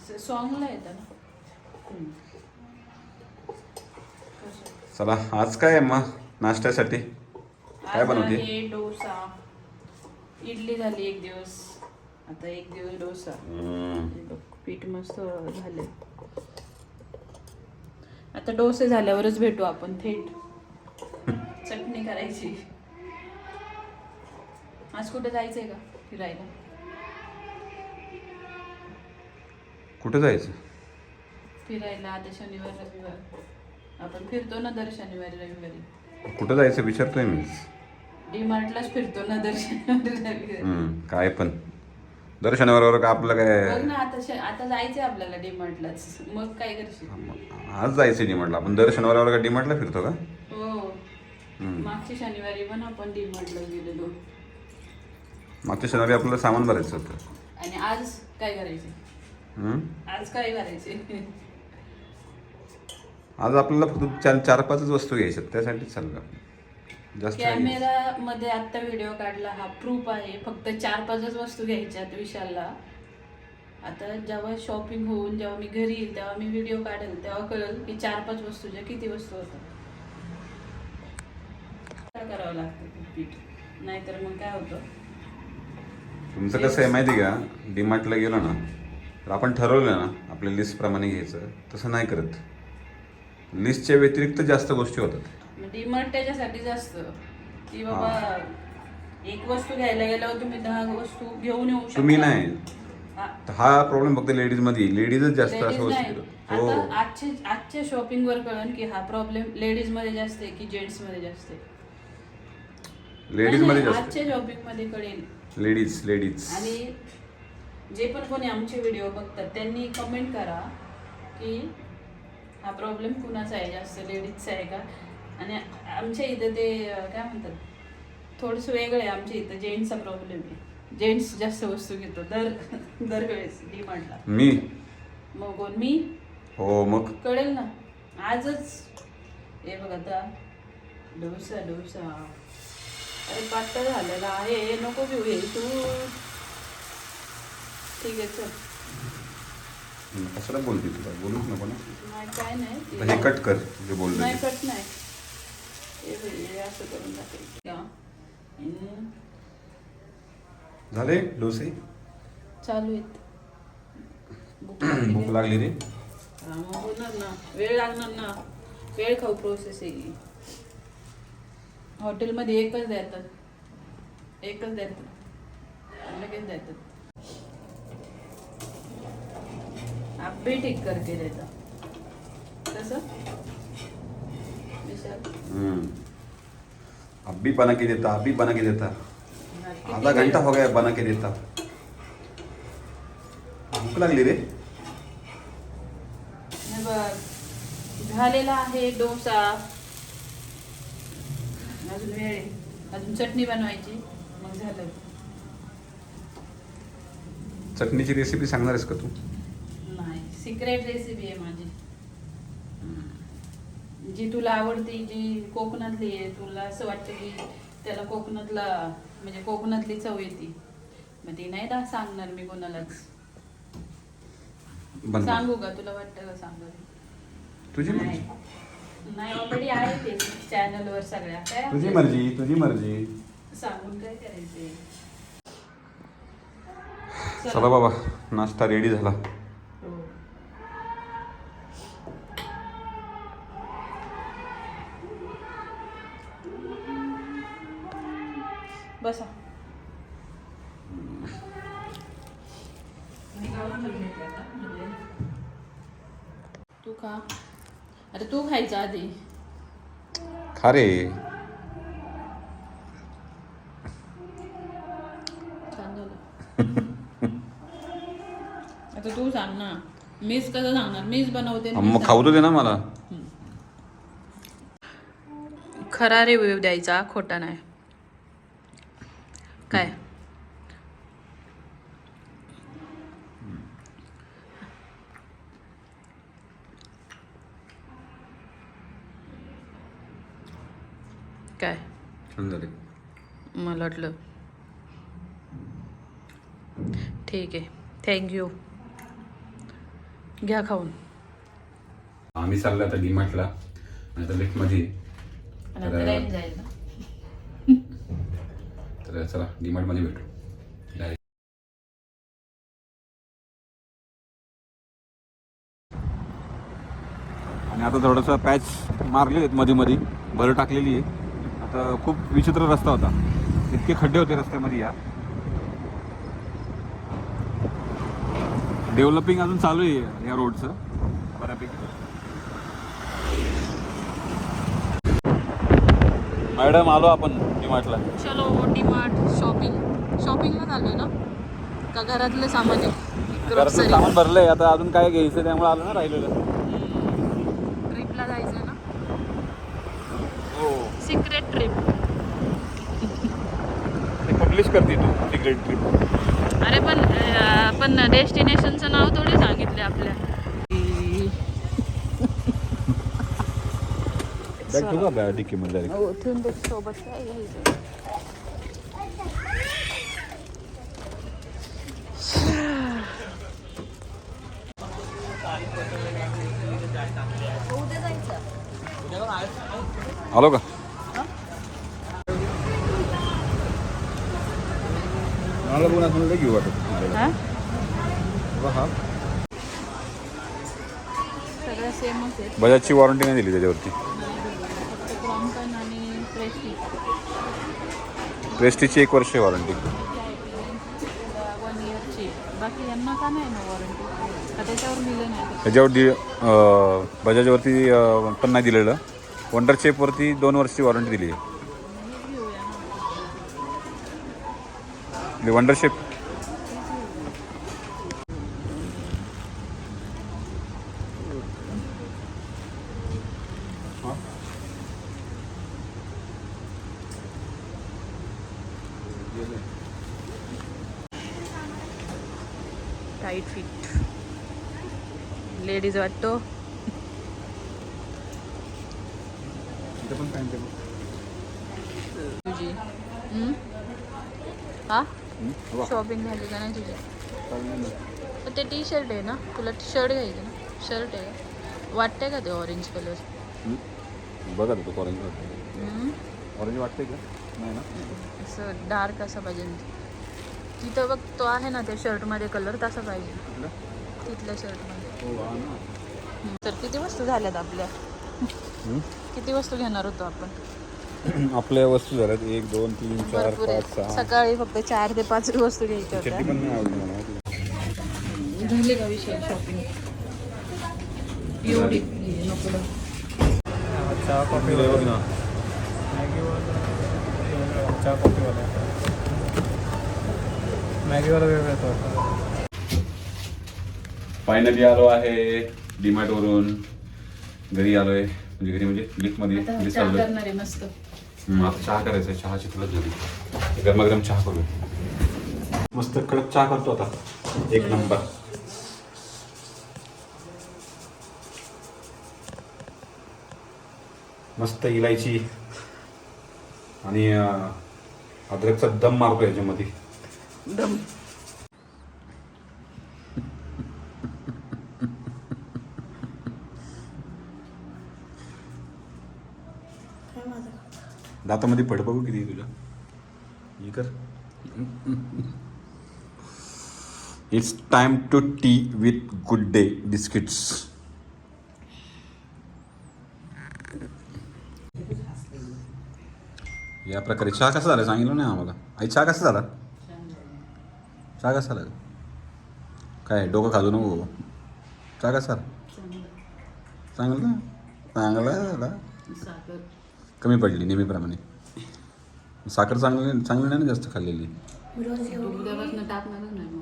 सॉंगला येतं ना. चला आज काय आहे मग नाश्त्यासाठी काय आज बनवते? आहे डोसा. इडली झाली एक दिवस, आता एक दिवस डोसा. हे बघ, पीठ मस्त झाले. आता डोसे झाल्यावरच भेटू आपण थेट. चटणी करायची. आज कुठे जायचंय का फिरायला? कुठे जायचं? फिरायला आता शनिवार रविवार आपण फिरतो ना दर शनिवारी रविवारी. कुठं जायचं विचारतोय मी. डीमार्टलाच फिरतो ना दर शनिवारी रविवारी. काय पण दर शनिवारवर का आपलं काय? बघ ना आता जायचंय आपल्याला डीमार्टलाच. मग काय करशील? आज जायचं डीमार्टला. आपण दर शनिवारवर का डीमार्टला फिरतो का? हो. मागच्या शनिवारी पण आपण डीमार्टला गेलेलो. मागच्या शनिवारी आपल्याला सामान भरायचं होतं. आणि आज काय करायचे? आज काय करायचे? आज आपल्याला फक्त चार पाचच वस्तू घ्यायच्यात, त्यासाठी चाललं जास्त काय घ्यायचं. कॅमेरा मध्ये आता व्हिडिओ काढला हा प्रूफ आहे. फक्त 4-5च वस्तू घ्यायच्यात विशालला. आता जेव्हा शॉपिंग होऊन जेव्हा मी घरी येईल तेव्हा मी व्हिडिओ काढेल, तेव्हा कळेल की 4-5 वस्तूच्या किती वस्तू होतात. काय करावं लागतं पीठ, नाहीतर मग काय होतं. तुमचं कसं आहे माहिती का? डीमार्टला गेलो ना तर आपण ठरवलं ना आपल्या लिस्टप्रमाणे घ्यायचं, तसं नाही करत. लिस्टच्या व्यतिरिक्त जास्त गोष्टी होतात. डीमार्ट त्याच्यासाठीच असतं की बाबा एक वस्तू घ्यायला गेल्यावर तुम्ही 10 वस्तू घेऊन येऊ शकता. तुम्ही नाही. हा प्रॉब्लेम फक्त लेडीज मध्ये. लेडीजच जास्त असं वस्तू. आता आजच्या शॉपिंग वर कळन की हा प्रॉब्लेम लेडीज मध्ये जास्त आहे की जेंट्स मध्ये जास्त आहे. लेडीज मध्ये जास्त. आजच्या शॉपिंग मध्ये कळेल. लेडीज. आणि जे पण कोणी आमचे व्हिडिओ बघतात त्यांनी कमेंट करा की हा प्रॉब्लेम कुणाचा आहे, जास्त लेडीजचा आहे का. आणि आमच्या इथं ते काय म्हणतात थोडंसं वेगळं आहे. आमच्या इथं जेंट्सचा प्रॉब्लेम आहे. जेंट्स जास्त वस्तू घेतो दरवेळेस डीमार्टला. मी मग कोण? मी. हो मग कळेल ना आजच. हे बघ आता डोसा. अरे पातळ झालेला आहे, नको घेऊ हे तू. ठीक आहे चल. कशाला बोलते तुला? बोलूच नको ना. नाही काय नाही. आता हे कट कर जे बोलले. नाही कट नाही. हे असं करून टाकेल. झाले डोसे चालू आहेत. भूक लागली रे. मग होणार ना, वेळ लागणार ना. वेळ खाऊ प्रोसेस आहे ही. हॉटेलमध्ये एकच देतात. लगेच देतात. आब्बे ठीक करके देतात. कसं विशाल? अभी बना के देता. आधा घंटा हो गया बना के देता. भूक लागली रे. झालेला आहे डोसा. अजून वेळ आहे. अजून चटणी बनवायची, मग झालं. चटणीची रेसिपी सांगणार आहेस का तू? नाही, सिक्रेट रेसिपी आहे माझी. जी तुला आवडते, जी कोकणातली आहे. तुला असं वाटतं की त्याला कोकणातला म्हणजे कोकणातली चव येते, मग ती नाही सांगणार मी कोणालाच. सांगू का? तुला वाटतं का सांगू? तुझी मर्जी. नाही ऑलरेडी आहे ते चॅनलवर सगळ्या. काय तुझी मर्जी. सांगून काय करायचे. चला बाबा, नाश्ता रेडी झाला. बसा. तू खा. अरे तू खायचा आधी. खा रे. छान झालं. आता तू सांग ना. मीच कसं सांगणार? मीच बनवते. मग खाऊ दे ना मला. खरा रिव्ह्यू द्यायचा, खोटा नाही. काय काय मला वाटलं. ठीक आहे, थँक्यू. घ्या खाऊन. आम्ही चाललो आता डीमार्टला आणि आता लिफ्टमध्ये आणि आता लाईन जाईल ना. तर चला डीमार्टमध्ये भेटू. आणि आता थोडंसं पॅच मारले आहेत मध्ये मध्ये, भर टाकलेली आहे. आता खूप विचित्र रस्ता होता, इतके खड्डे होते रस्त्यामध्ये. या डेव्हलपिंग अजून चालू आहे या रोडचं बऱ्यापैकी. मॅडम आलो आपण डीमार्टला. चलो डीमार्ट शॉपिंगला चाललोय ना का घरातलं सामान आहे? घरातलं सामान भरलंय, आता अजून काय घ्यायचं त्यामुळे आलो ना राहिलेलं. ट्रिपला जायचं ना, हो सिक्रेट ट्रिप. पब्लिश करते तू सिक्रेट ट्रिप. अरे पण डेस्टिनेशनचं नाव थोडे सांगितले आपल्या. बॅग ठेवू का डिक्की मध्ये? हो ठेवून दे. सोबत काय घ्यायचं? आलो का? मला बघून असं घेऊ वाटत. हा सगळं सेमच आहे. बजाजची वॉरंटी नाही दिली त्याच्यावरती. फक्त क्रॉम्प्टन आणि प्रेस्टीज. प्रेस्टीजची 1 वर्ष वॉरंटी. 1 इयरची. बाकी यांना का नाही ना वॉरंटी? का त्याच्यावर दिलं नाही? त्याच्यावरती बजाजवरती पण नाही दिलेलं. वंडरचेपवरती 2 वर्षची वॉरंटी दिली आहे. वंडरशेप टाईट फिट लेडीज वाटतो. तुझी हा शॉपिंग झाली का नाही तुझी? तर ते टी शर्ट आहे ना, तुला शर्ट घ्यायचं ना? शर्ट आहे वाटतंय का ते ऑरेंज कलर? बघा तू ऑरेंज ऑरेंज वाटतंय का? नाही ना, असं डार्क असं पाहिजे. तिथं बघ तो आहे ना त्या शर्टमध्ये कलर तसा पाहिजे तिथल्या शर्टमध्ये. तर किती वस्तू झाल्यात आपल्या? किती वस्तू घेणार होतो आपण? आपल्या वस्तू झाल्यात 1 2 3 4 भरपूर 5 आहेत. 6. सकाळी फक्त 4 ते 5 वस्तू घ्यायच्या चड्डी होत्या. पण नाही आवडली मला. झाली का विषय शॉपिंग? एवढी नको ना. चहा कॉफी बघ ना. चहा कॉफीवाला मॅगीवाला वेगळा येतो. फायनली आलो आहे डीमार्ट वरून. घरी आलोय, म्हणजे घरी म्हणजे लिफ्टमध्ये घरी चहा चाललोय. करणार आहे मस्त. आता चहा करायचा, चहाची तुला झाली. गरमागरम चहा करू, मस्त कडक चहा करतो आता. 1 नंबर. मस्त इलायची आणि अद्रकचा दम मारतो याच्यामध्ये. दम दातामध्ये पड बघू किती तुझ्या. हे कर. It's time to tea with Good Day biscuits. या प्रकारे चहा कसा झाला सांगितलं नाही आम्हाला. आई चहा कसा झाला? चहा कसा झाला? काय डोकं खाजू नको. चहा कसा झाला? चांगला चांगला झाला. साखर कमी पडली नेहमीप्रमाणे. साखर चांगली नाही ना जास्त खाल्लेली. उद्यापासून टाकणारच नाही.